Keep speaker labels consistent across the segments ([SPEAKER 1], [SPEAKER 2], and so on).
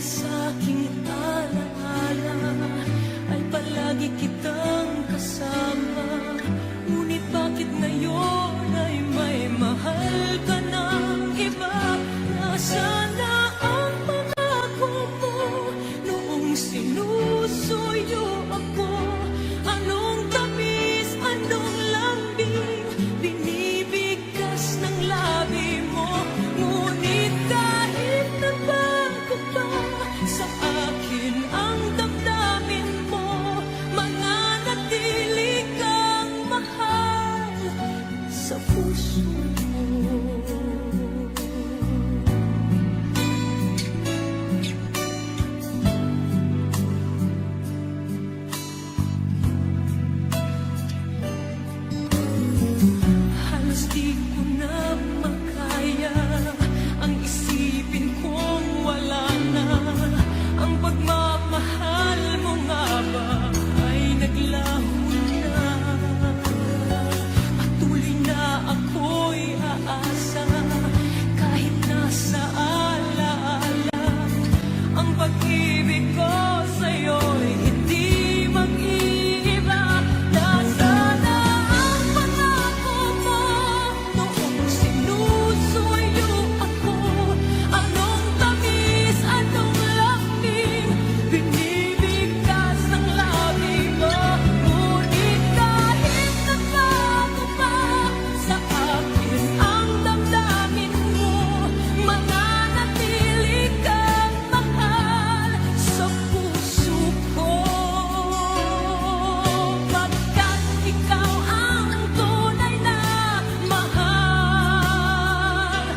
[SPEAKER 1] sa'king alaala ay palagi kitang kasama. Ngunit bakit ngayon ay may mahal ka ng iba? Nasaan na ang pangako mo noong sinusuyo ako? Anong tamis, anong lambing binibigkas ng labi mo? Ngunit kahit nagbago pa sa akin ang damdamin mo, mananatili kang mahal sa puso mo. Halos di ko na makaya ang isipin kong wala na ang pagmamahal mo. Nga ba ay naglaho na? Patuloy na ako'y aasa kahit nasa alaala ang pag-ibig ko sa'yo'y hindi mag-iiba. Nasaan na ang pangako mo noong sinusuyo ako? Anong tamis, anong lambing binibigkas ng labi mo? Ngunit kahit nagbago pa sa akin ang damdamin mo, mananatili kang mahal sa puso ko. Pagkat ikaw ang tunay na mahal,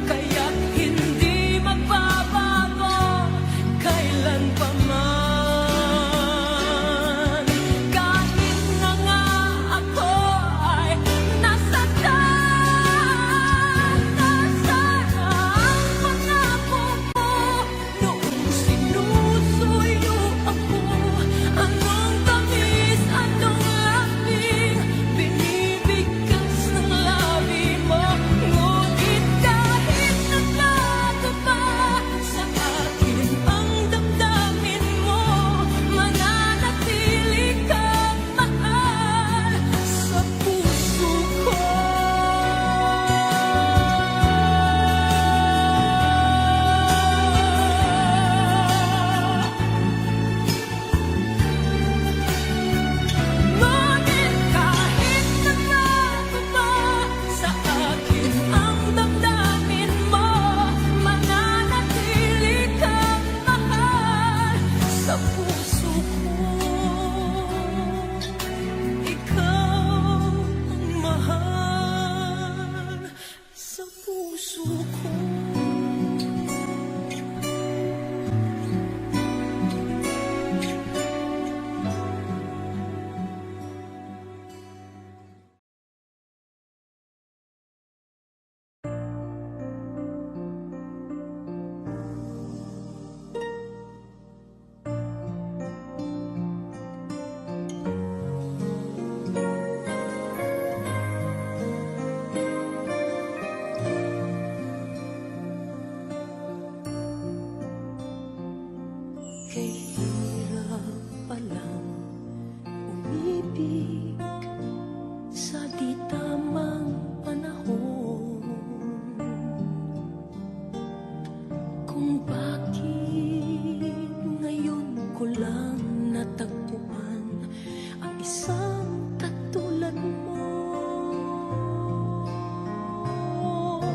[SPEAKER 1] kaya't hindi magbabago kailan pa man. Kahit na nga ako ay nasaktan, nasaan ang pangako mo noong sinusuyo ako? Anong tamis, anong lambing binibigkas ng labi mo? Ngunit kahit nagbago pa sa akin ang damdamin mo, mananatili kang mahal sa puso ko. Ngunit kahit nagbago pa sa akin ang damdamin mo, mananatili kang mahal sa puso ko. Ikaw ang mahal sa puso ko. Kay hirap palang umibig sa di tamang panahon, kung bakit ngayon ko lang natagpuan ang isang katulad mo.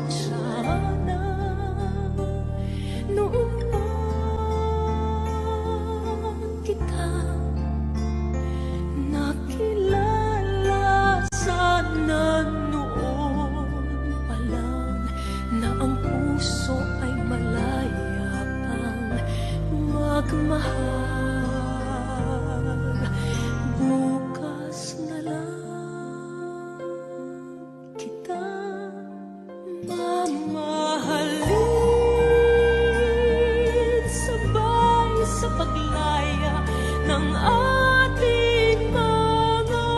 [SPEAKER 1] Sana noong kita nakilala, sana noon pa lang na ang puso ay malaya pang magmahal. Bukas na lang kita mamahalin, sabay sa paglaya ng ating mga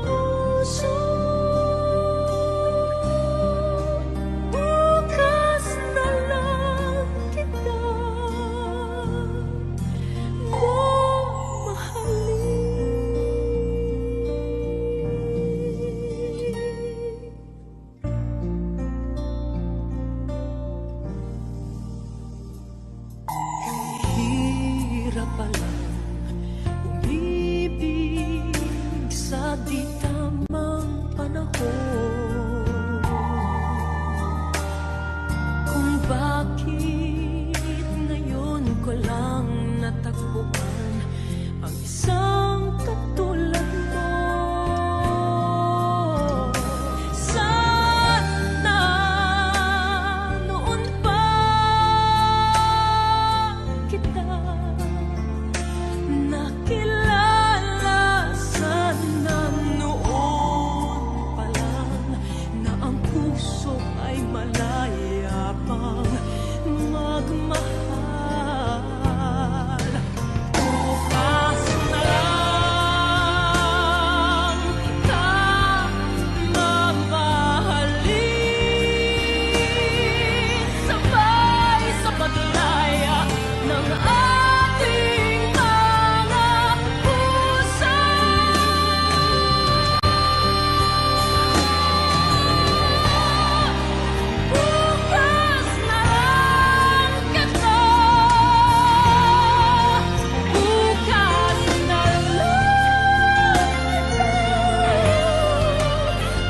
[SPEAKER 1] puso. Bukas na lang kita ko kung bakit ngayon ko lang natagpuan ang isang katulad mo. Sana noon pa kita nakilala, sana noon pa lang na ang puso ay malaya pang magmahal. Bukas na lang kita mamahalin, sabay sa paglaya ng ating mga puso. Bukas na lang kita, bukas na lang,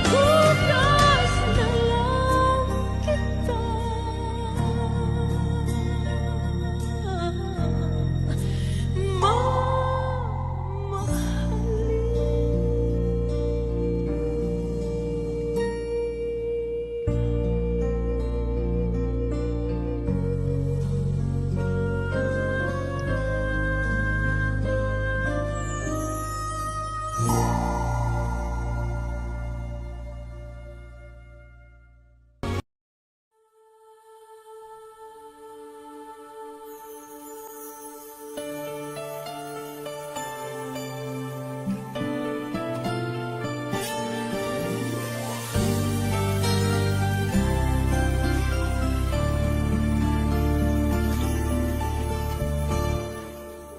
[SPEAKER 1] bukas na lang kita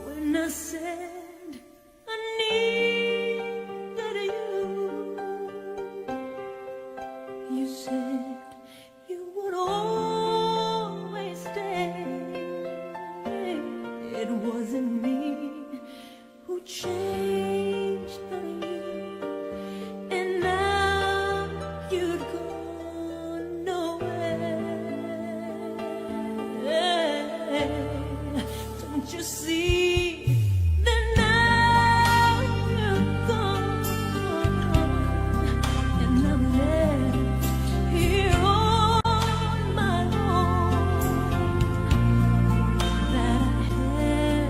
[SPEAKER 1] When I said I needed you said you would always stay. It wasn't me who changed, but you. And now you'd gone away. Don't you see that now you're gone, and I'm left here on my own? That I had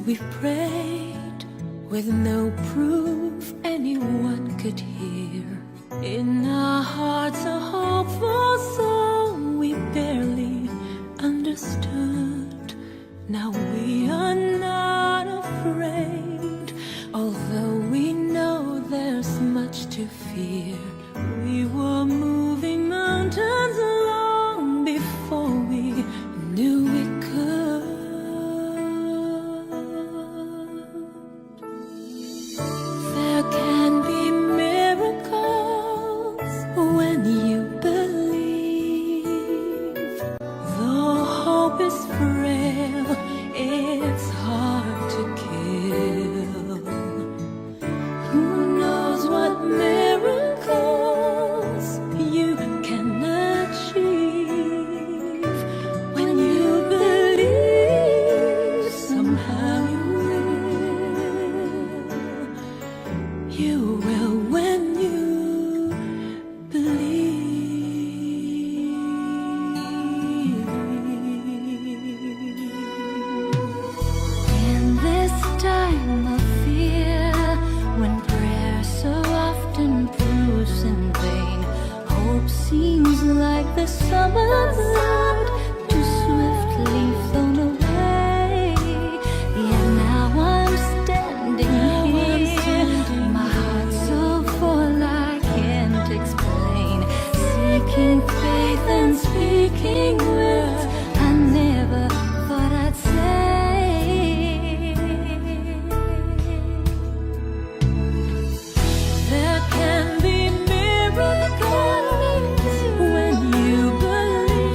[SPEAKER 1] we prayed with no proof anyone could hear. In our hearts a hopeful song we barely understood. Now we are not afraid, although we know there's much to fear. We were moving mountains long before we knew we could. There can be miracles when you believe. Though hope is frail, it's hard to kill. Who knows what miracles you can achieve when you believe? Somehow you will. You will when you believe. In this time of fear, when prayer so often proves in vain, hope seems like the summer bird too swiftly flown away. Yet now I'm standing here, my heart so full I can't explain, seeking faith and speaking words I never thought I'd say. There can be miracles when you believe.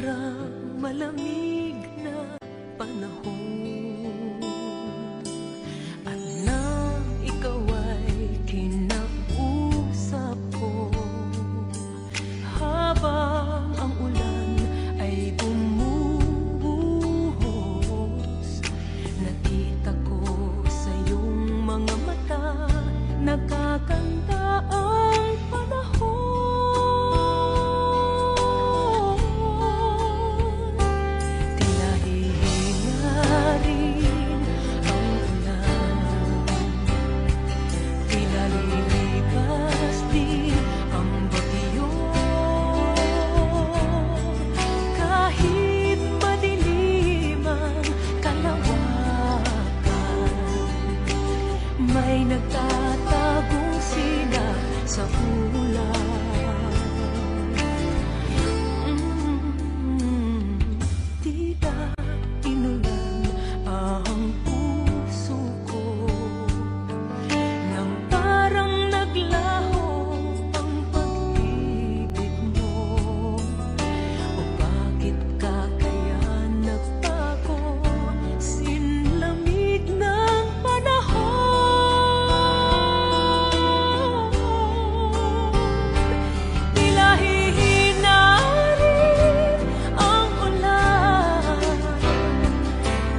[SPEAKER 1] parang malamig na panahon. At nang ikaw ay kinausap ko, habang ang ulan ay bumubuhos, nakita ko sa iyong mga mata, nagkakanta ang panahon. Tila hihinga rin ang ulan, tila lilipas din ang bagyo. Kahit madilim ang kalawakan, may nagtatagong sila sa ulan. Tila inulan ang puso ko, nang parang naglaho ang pag-ibig mo. O bakit ka kaya nagbago, sinlamig ng panahon? Tila hihina rin ang ulan,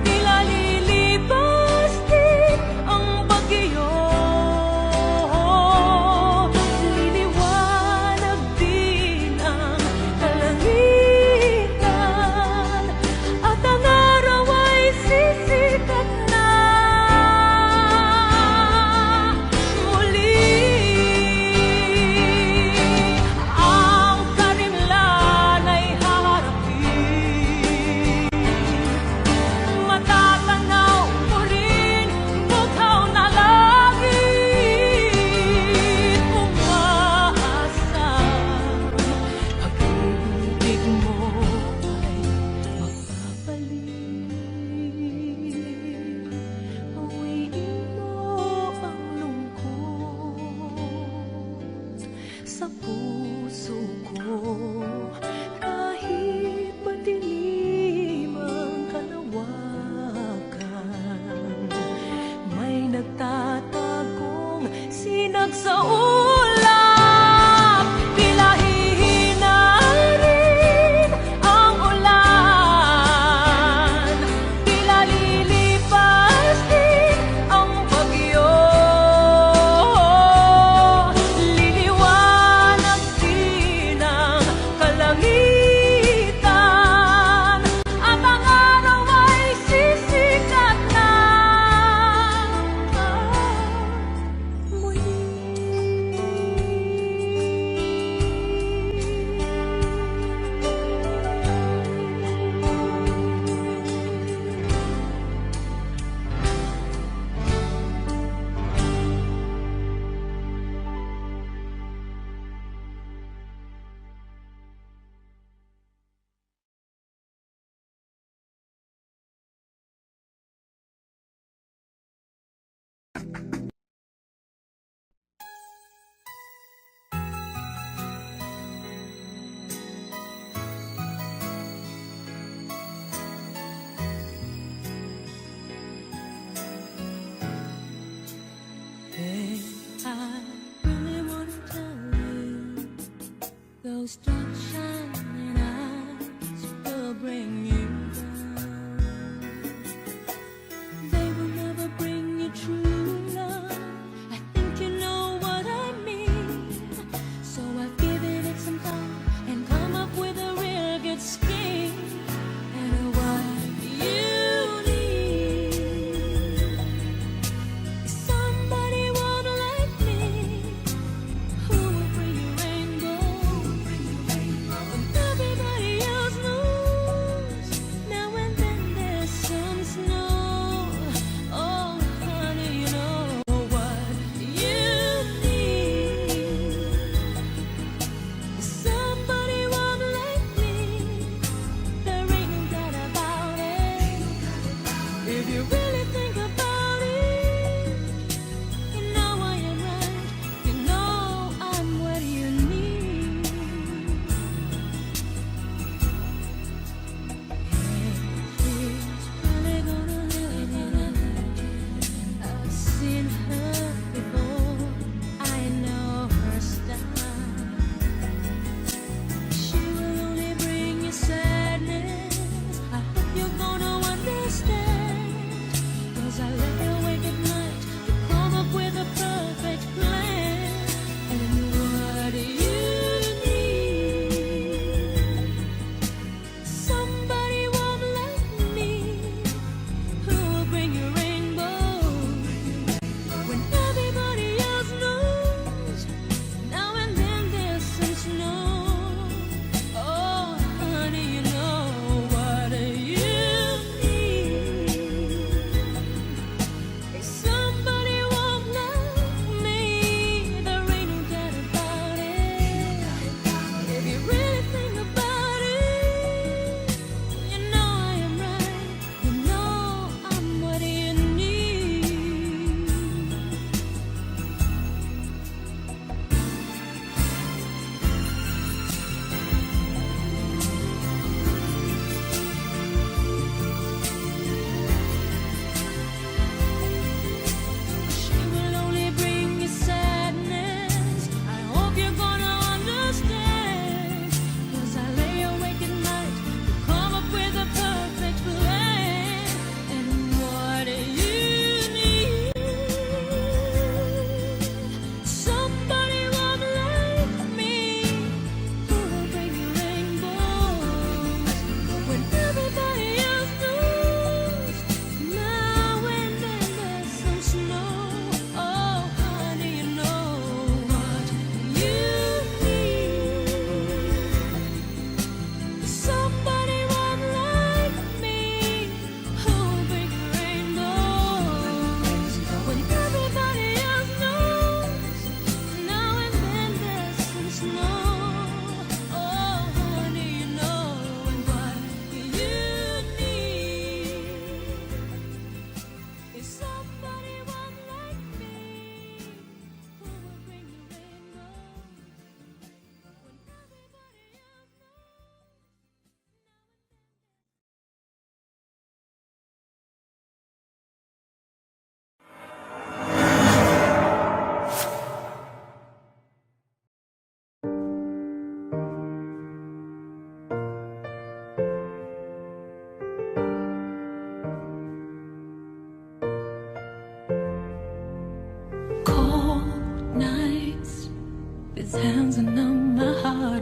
[SPEAKER 1] tila lilibas din ang bagyo. Liliwanag din ang kalangitan, at ang araw ay sisikat na muli. Ang karimlan ay haharapin, matatanaw mo rin bughaw na langit. Umaasang pag-ibig mo ay magbabalik. Hawiin mo ang lungkot sa puso ko, kahit madilim ang kalawakan, may nagtatagong sinag sa ulap. Tila hihina rin ang ulan, tila lilipas din ang bagyo. Liliwanag din ang kalangitan, at ang araw ay sisikat na muli. Hey, I really wanna tell you, those dark shining eyes will bring you down. They will never bring you true love. I think you know what I mean. So I've given it some thought and come up with a real good scheme. And what you need is somebody warm like me, who will bring you rainbow when everybody else knows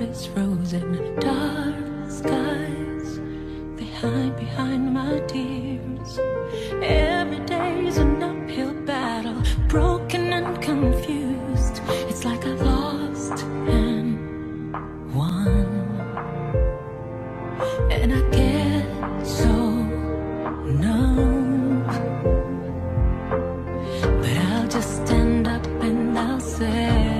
[SPEAKER 1] heart is frozen. Dark skies, they hide behind my tears. Every day is an uphill battle, broken and confused. It's like I've lost and won, and I get so numb. But I'll just stand up and I'll say,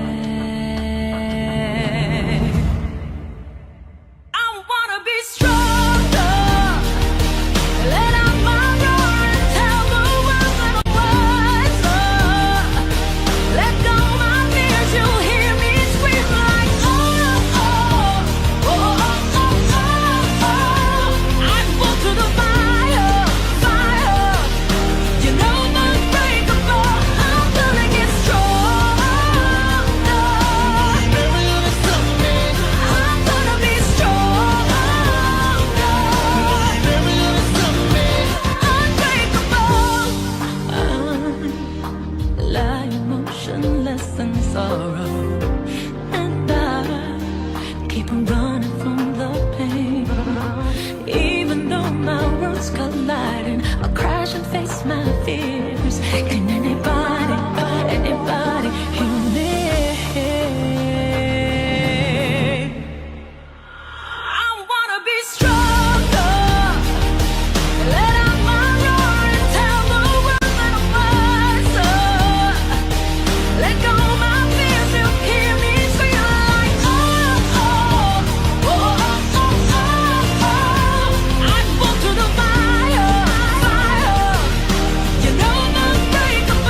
[SPEAKER 1] sorrow, and I keep on running from the pain. Even though my worlds collide and I crash and face my fears, can anybody hear me? I wanna be stronger. Let out my roar and tell the world that I'm wiser. Let go my fears, they'll hear me scream like oh, oh, oh, oh, oh, oh, oh. I fall to the fire, fire. You know I'm unbreakable.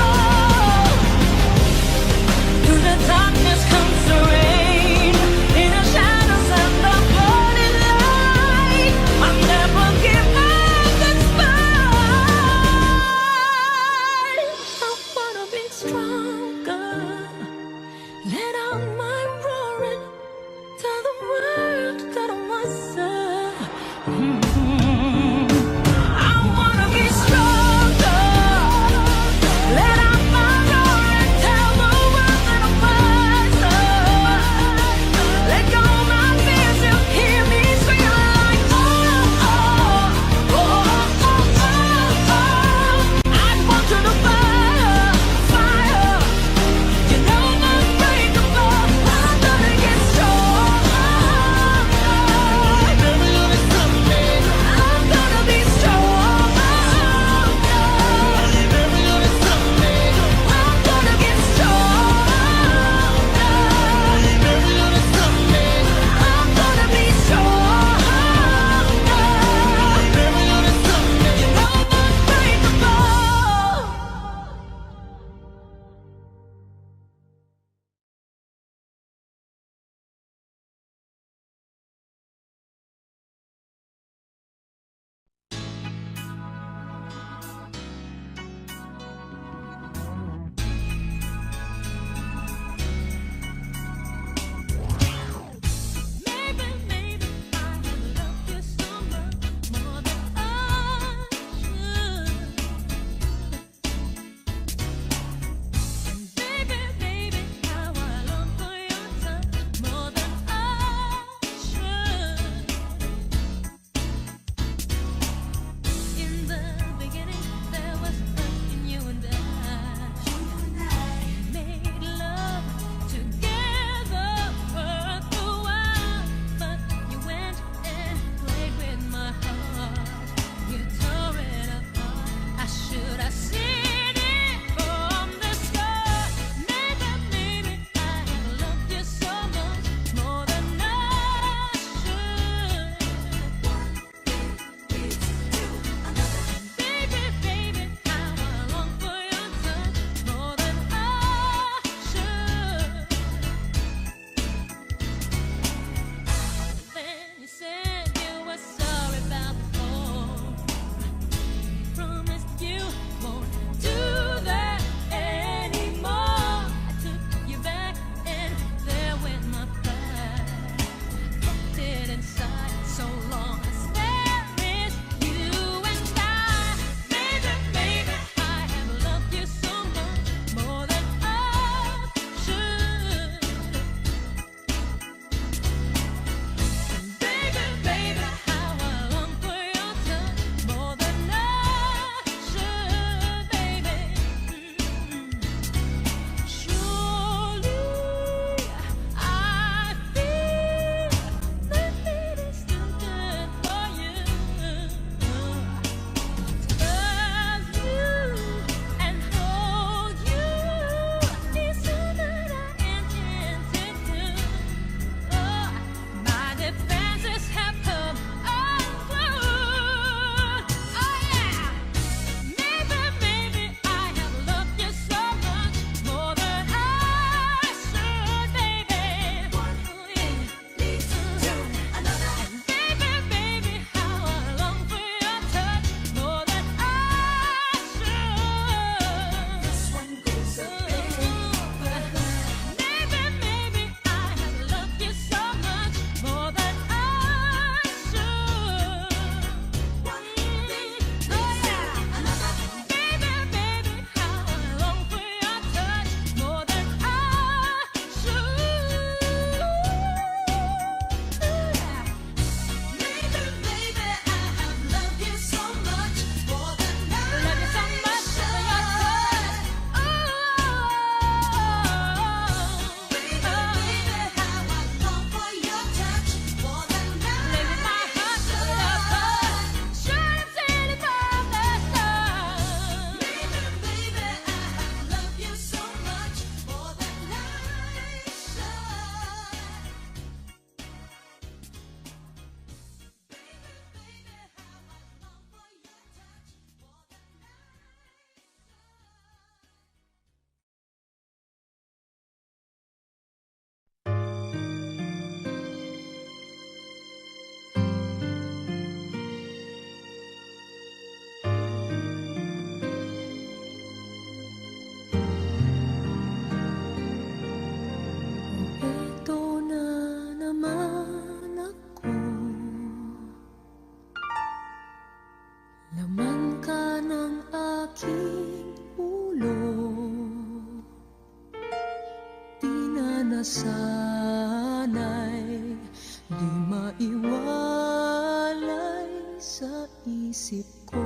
[SPEAKER 1] isip ko.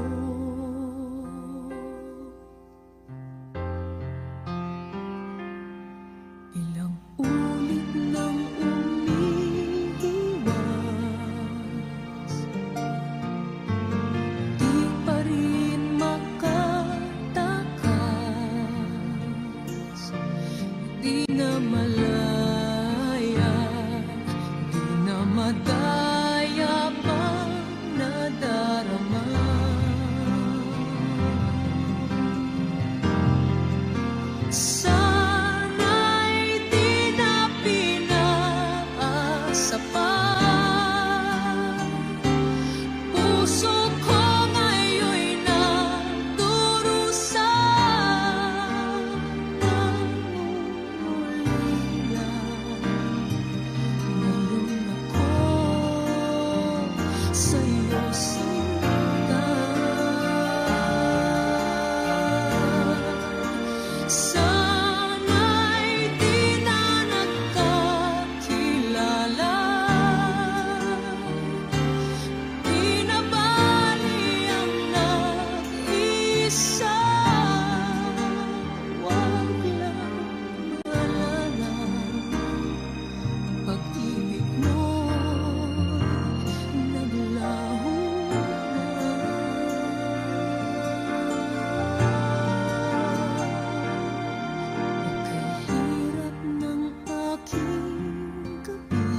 [SPEAKER 1] Ilang ulit nang umiiwas, di pa rin makatakas. Di na malaya, di na madaya pang nadarama. Sana'y di na pinaasa pa. Puso ko ngayon'y nagdurusa. Nangungulila ngayon ako sa'yo, sinta. Sana'y di na nagkakilala, di na bali ang nag-isa. Wag lang maalala, pag-ibig mo'y naglaho na. Napakahirap ng aking gabi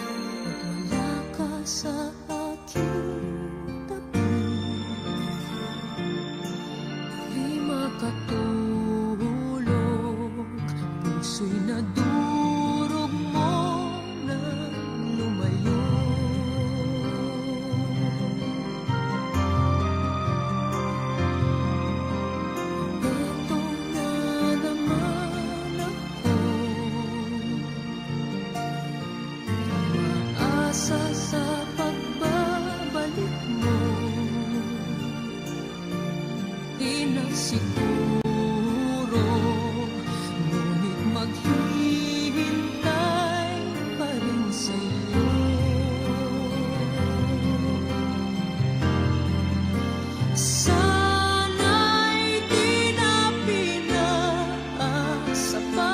[SPEAKER 1] at wala ka sa aking tabi. Di makatulog, puso'y nadurog mo nang lumayo. Eto na naman ako, umaasa sa pagbabalik mo. Di na siguro, ngunit maghihintay pa rin sa'yo. Sana'y di na pinaasa pa.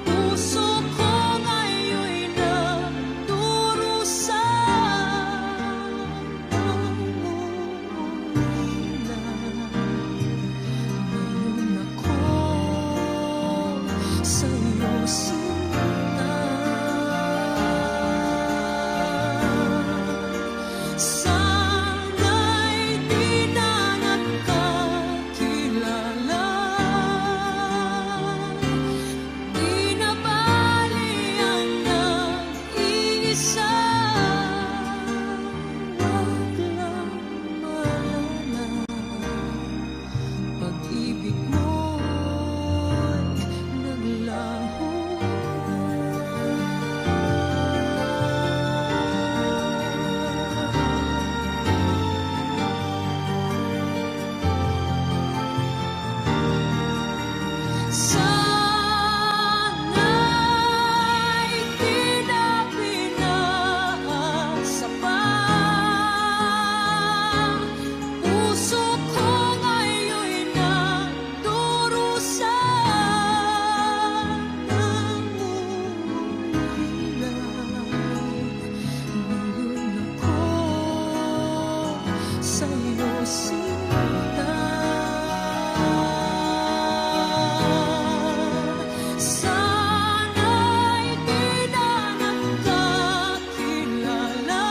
[SPEAKER 1] Puso ko ngayon'y nagdurusa. Nangungulila ngayon ako sa'yo, sinta. Sana'y di na nagkakilala, di na bali ang nag-iisa. Wag lang maalala, pag-ibig mo'y naglaho Sana'y di na pinaasa pa. Puso ko ngayon'y nagdurusa. Nangungulila ngayon ako sa'yo, sinta. Sana'y di na nagkakilala,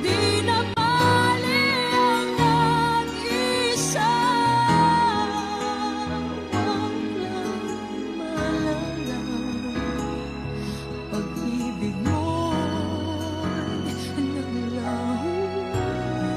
[SPEAKER 1] di na bali ang nag-isa. Wag lang maalala, pag-ibig mo'y naglaho na.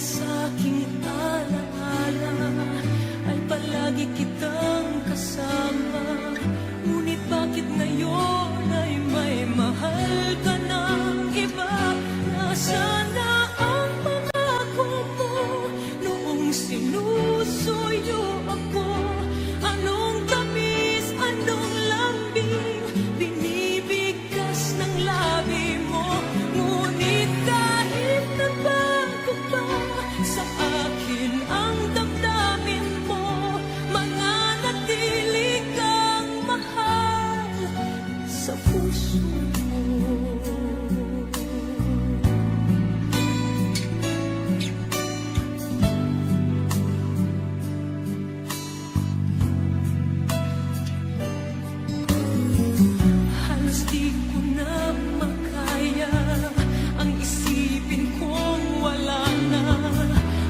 [SPEAKER 1] sa'king alaala ay palagi kitang kasama. Ngunit bakit ngayon ay may mahal ka ng iba? Nasaan na ang pangako mo noong sinusuyo ako? Anong tamis, anong lambing binibigkas ng labi mo? Ngunit kahit nagbago pa sa akin ang damdamin mo, mananatili kang mahal sa puso mo. Halos di ko na makaya ang isipin kong wala na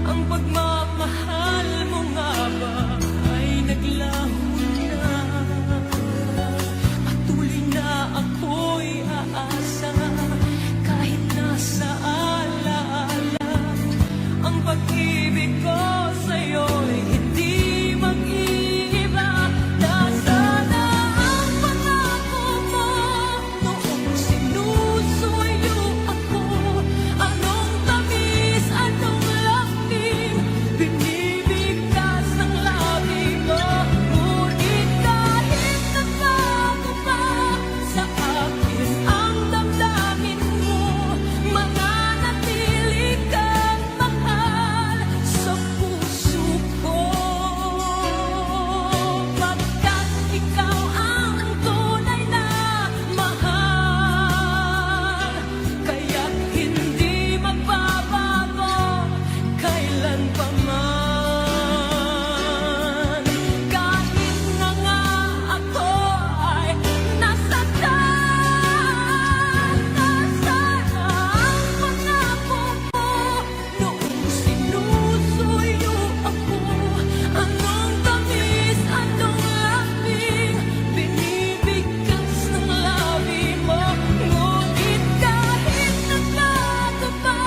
[SPEAKER 1] ang pagmamahal mo nga ba ay naglaho na. Patuloy na ako'y aasa kahit nasa alaala ang pag-ibig ko sa'yo'y hindi mag-iiba. Nasaan na ang pangako mo noong sinusuyo ako? Anong tamis, anong lambing binibigkas ng labi mo? Ngunit kahit nagbago pa sa akin ang damdamin mo, mananatili kang mahal sa puso ko. Pagkat ikaw ang tunay na mahal, kaya't hindi magbabago kailan pa man. Kahit na nga ako ay nasaktan, nasaan ang pangako mo noong sinusuyo ako? Anong tamis, anong lambing binibigkas ng labi mo? Ngunit kahit nagbago pa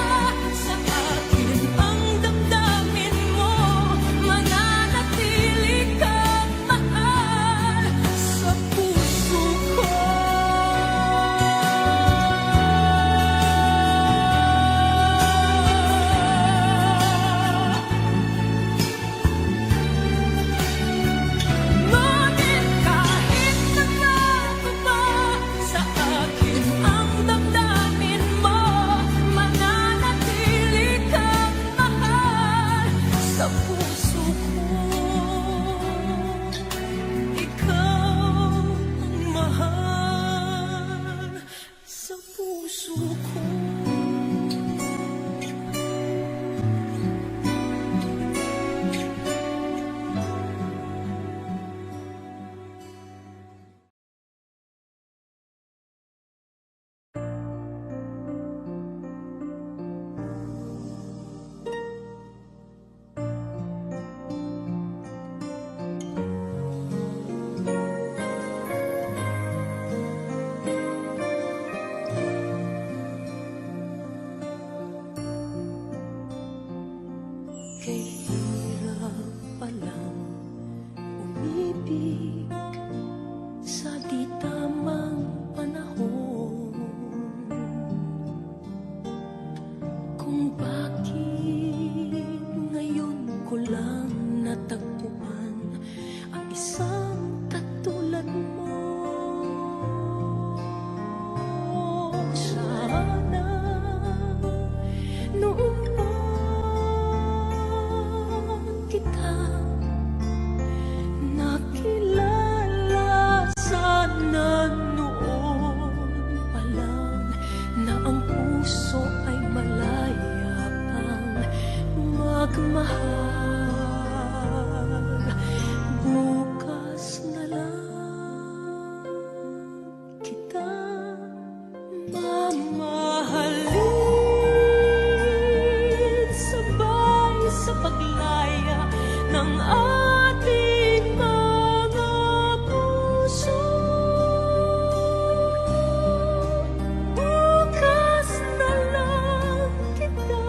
[SPEAKER 1] sa akin ang damdamin mo, mananatili kang mahal sa puso ko. Ngunit kahit nagbago pa sa akin ang damdamin mo, mananatili kang mahal sa puso ko. Ikaw ang mahal sa puso ko. Kay hirap palang umibig sa di tamang panahon. Kung bakit ngayon ko lang natagpuan ang isang katulad mo. Sana noon pa kita nakilala, sana noon pa lang na ang puso ay malaya pang magmahal. Bukas na lang kita mamahalin, sabay sa paglaya ng ating mga puso. Bukas na lang kita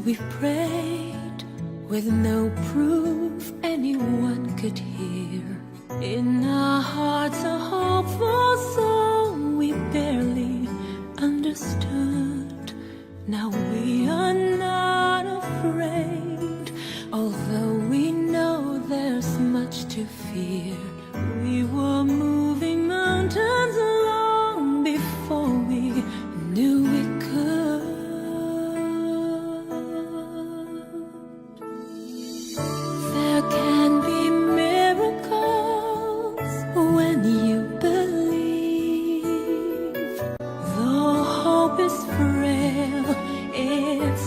[SPEAKER 1] we prayed with no proof anyone could hear. In our hearts a hopeful song we barely understood. Now we are not afraid, although we know there's much to fear. We were moving mountains long before we knew we could. There can be miracles when you believe. Though hope is frail, it's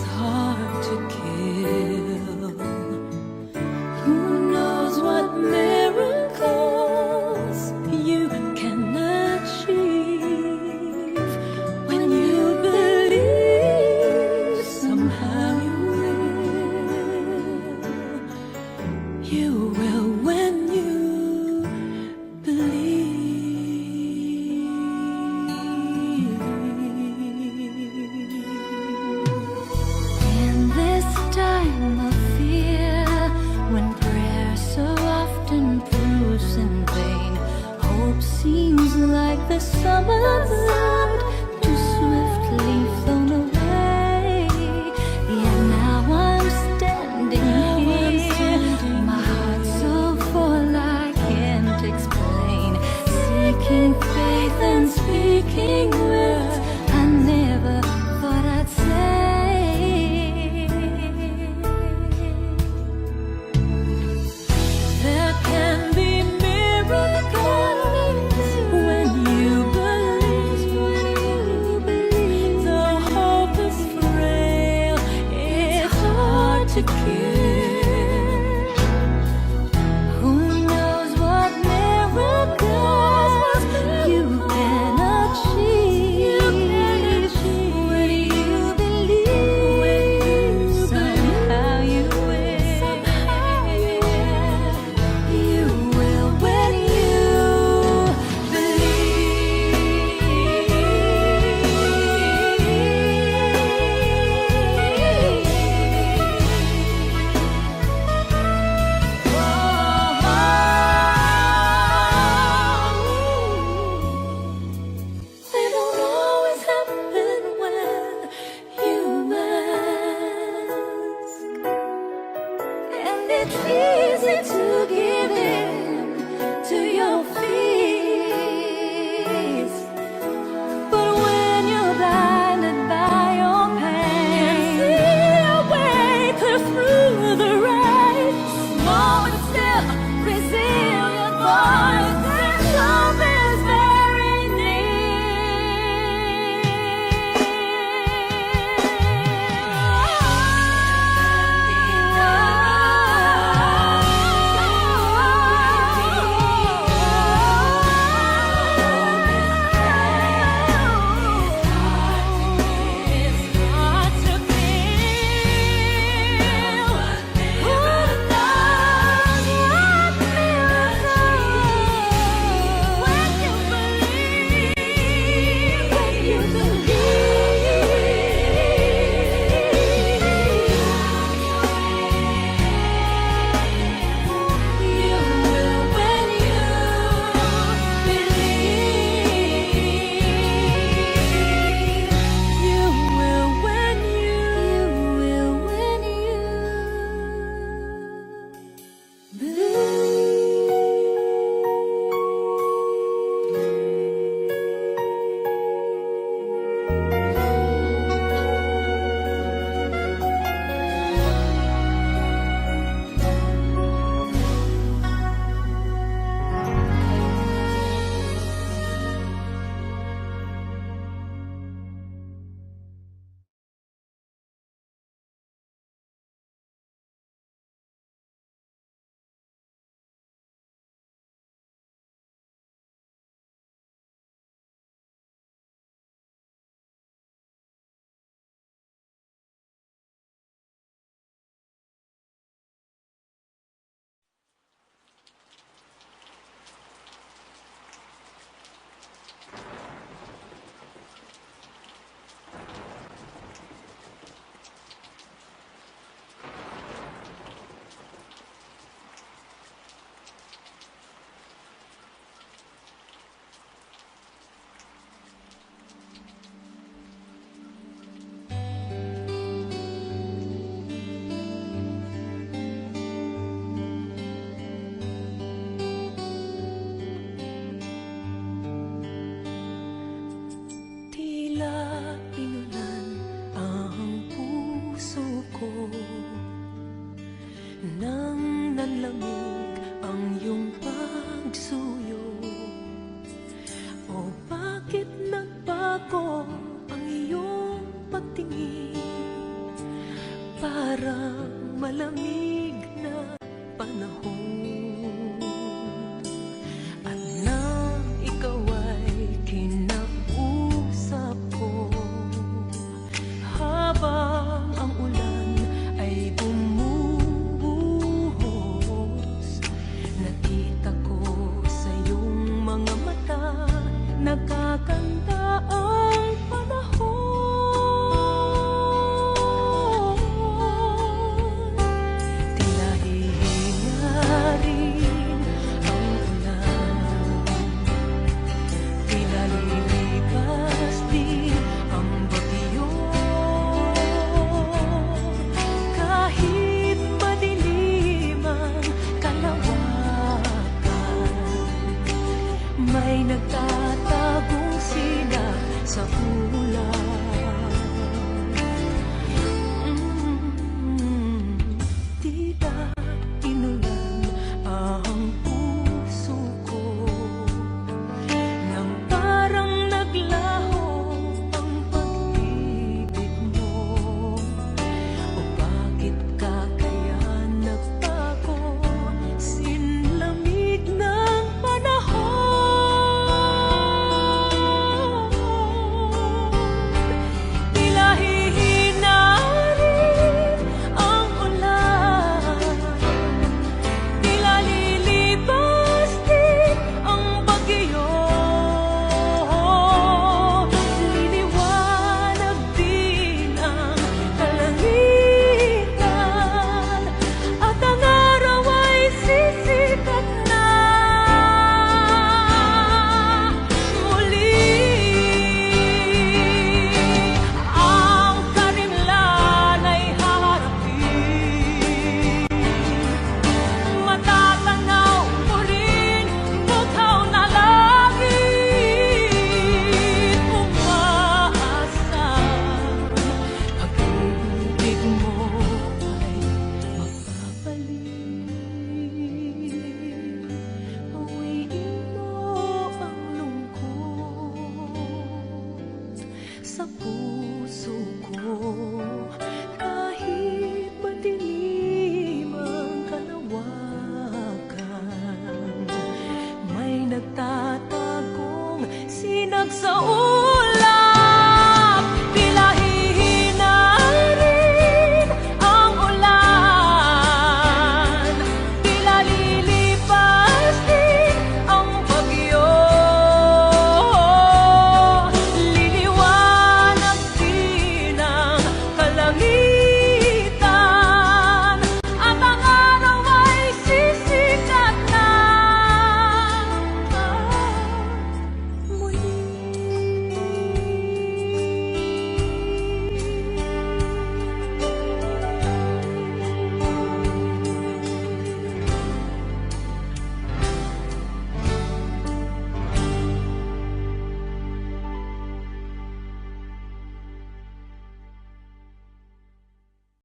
[SPEAKER 1] Tila inulan ang puso ko nang nanlamig ang iyong pagsuyo. O bakit nagbago ang iyong pagtingin? Parang malamig na panahon. At nang ikaw ay kinausap ko, habang ang ulan ay bumubuhos, nakita ko sa iyong mga mata, nagkaganda ang panahon. Tila hihinga rin ang ulan, tila lilipas din ang bagyo. Kahit madilim ang kalawakan, may nagtatagong sila sa ulan. Tila inulan ang puso ko nang parang naglaho ang pag-ibig mo. O bakit ka kaya nagbago? Sinlamig ng panahon. Tila hihina rin ang ulan, tila lilibas din ang bagyo. Liliwanag din ang kalangitan, at ang araw ay sisikat na muli. Ang karimlan ay haharapin, matatanaw mo rin bughaw na langit. Umaasang pag-ibig mo ay magbabalik. Bawiin mo ang lungkot sa puso.